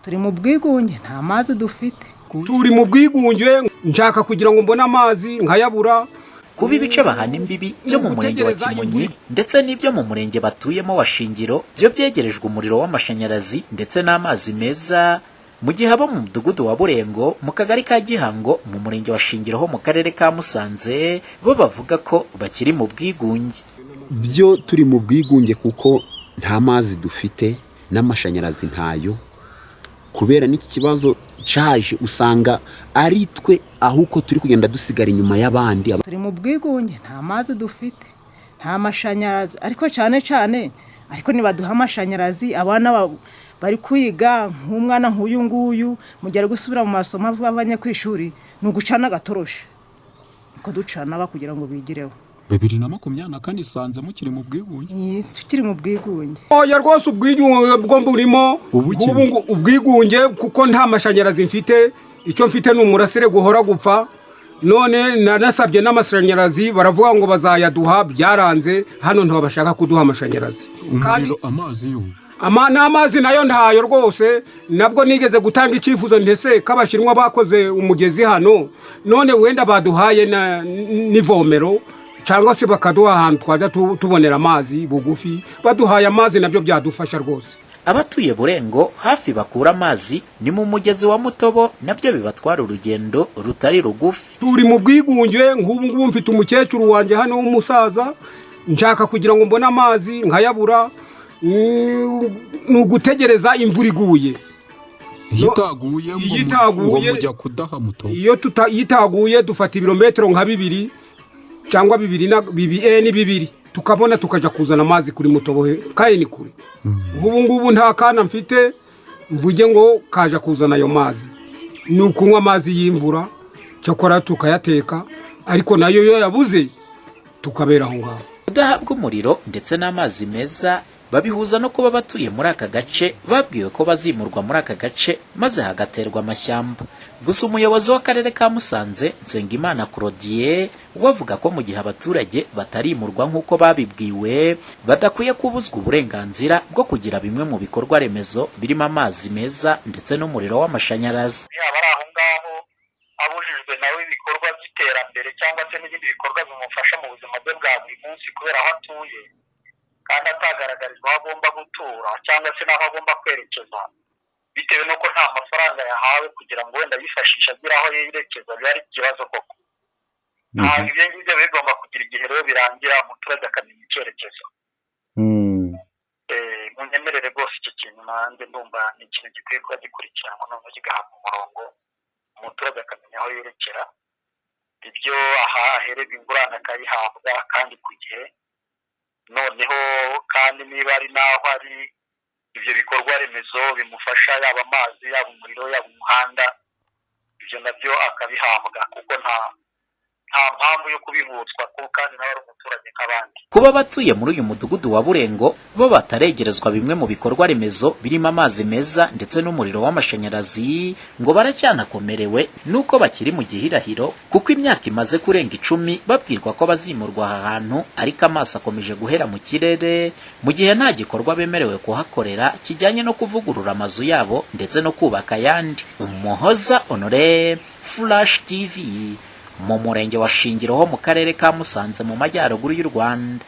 turi mu bwigunge nta mazi dufite. Turi mu bwigunge nshaka kugira ngo mbone amazi nkayabura. Kuba ibice bahana imbibi byo mu murenge wa Kimonyi ndetse n'ibyo mu murenge batuyemo wa Shingiro byo byegerejwe umuriro w'amashanyarazi ndetse n'amazi meza, mu gihe abo mu mudugudu wa Burengo mu kagari ka Gihango mu murenge wa Shingiro ho mu karere ka Musanze bo bavuga ko bakiri mu bwigunge. Byo turi mu bwigunge kuko nta mazi dufite n'amashanyarazi ntayo, kubera n'iki kibazo caje usanga ari twe ahuko turi kugenda dusigara inyuma y'abandi. Turi mu bwigunge nta mazi dufite nta mashanyarazi, ariko cyane ariko nibaduha amashanyarazi abana bari kwiga, nk'umwana nk'uyu nguyu mu gihe ari gusubira mu masomo avanye ku ishuri ni ugucana agatoroshi niko ducana kugira ngo bigireho. 2024 isanze mukiri mu bwigunge. Tukiri mu bwigunge. Oya rwose ubwigunge bwo mburimo ubwigunge kuko nta mashanyarazi mfite, icyo mfite ni umurasire guhora gupfa. None nasabye n'amashanyarazi baravuga ngo bazayaduha, byaranze hano ntaho bashaka kuduha amashanyarazi. Kandi amazi yo n'amazi nayo ntayo rwose. Nabwo nigeze gutanga icyifuzo ndetse kabashinwa bakoze umugezi hano, none wenda baduhaye n'ivomero cyangwa se bakaduha ahantu twaza tubonera amazi bugufi. Baduhaye amazi nabyo byadufasha rwose. Abatuye Burengo hafi bakura amazi ni mu mugezi wa Mutobo, nabyo bibatwara urugendo rutari rugufi. Turi mu bwigunge nk'ubu mfite umukecuru wanjye hano w'umusaza, nshaka kugira ngo mbone amazi nkayabura. Nugutegereza imvura iguye. Yitaguye mujya kudaha Mutobo. Iyo yitaguye dufata ibirometero nka 2 cyangwa 2 tukabona tukaja kuzana amazi kuri Mutobo kandi ni kuri. Ngubu nta kana mfite mvuge ngo kaja kuzana ayo mazi. Ni ukunywa amazi y'imvura cyakora tukayateka, ariko nayo yo yabuze tukabera aho ngaho. Kudahabwa umuriro ndetse n'amazi meza babihuza no kuba batuye muri aka gace babwiwe ko bazimurwa muri aka gace maze hagaterwa amashyamba. Gusa umuyobozi w'akarere ka Musanze Nsengimana Claudie wavuga ko mu gihe abaturage batarimurwa nk'uko babibwiwe badakwiye kubuzwa uburenganzira bwo kugira bimwe mu bikorwa remezo birimo amazi meza ndetse n'umuriro w'amashanyarazi. Yaba aho ngaho abujijwe nawe ibikorwa by'iterambere cyangwa se n'ibindi bikorwa bimufasha mu buzima bwe bwa buri munsi kubera aho atuye kandi atagaragarizwa aho agomba gutura cyangwa se n'aho agomba kwerekeza, bitewe n'uko nta mafaranga yahawe kugira ngo wenda yifashisha agira aho yerekeza, biba ari ikibazo koko. Ntabwo ibyo ngibyo bigomba kugira igihe rero birangira umuturage akamenya icyerekezo. Munyemerere rwose icyo kintu nanjye ndumva ni ikintu gikwiye kuba gikurikiranwa noneho kigahabwa umurongo, umuturage akamenya aho yerekera, ibyo ahererwa ingurane akayihabwa kandi ku gihe. Noneho kandi niba ari naho hari ibyo bikorwa remezo bimufasha, yaba amazi yaba umuriro yaba umuhanda, ibyo nabyo akabihabwa kuko nta mpamvu yo kubihutswa kuko kandi nawe ari umuturage nk'abandi. Kuba batuye muri uyu mudugudu wa Burengo bo bataregerezwa bimwe mu bikorwa remezo birimo amazi meza ndetse n'umuriro w'amashanyarazi ngo baracyanakomerewe nuko bakiri mu gihirahiro kuko imyaka imaze kurenga 10 babwirwa ko bazimurwa aha hantu, ariko amaso akomeje guhera mu kirere mu gihe nta gikorwa bemerewe kuhakorera kijyanye no kuvugurura amazu yabo ndetse no kubaka yandi. Umuhoza Honore, Flash TV mu murenge wa Shingiro ho mu karere ka Musanze mu majyaruguru y'u Rwanda.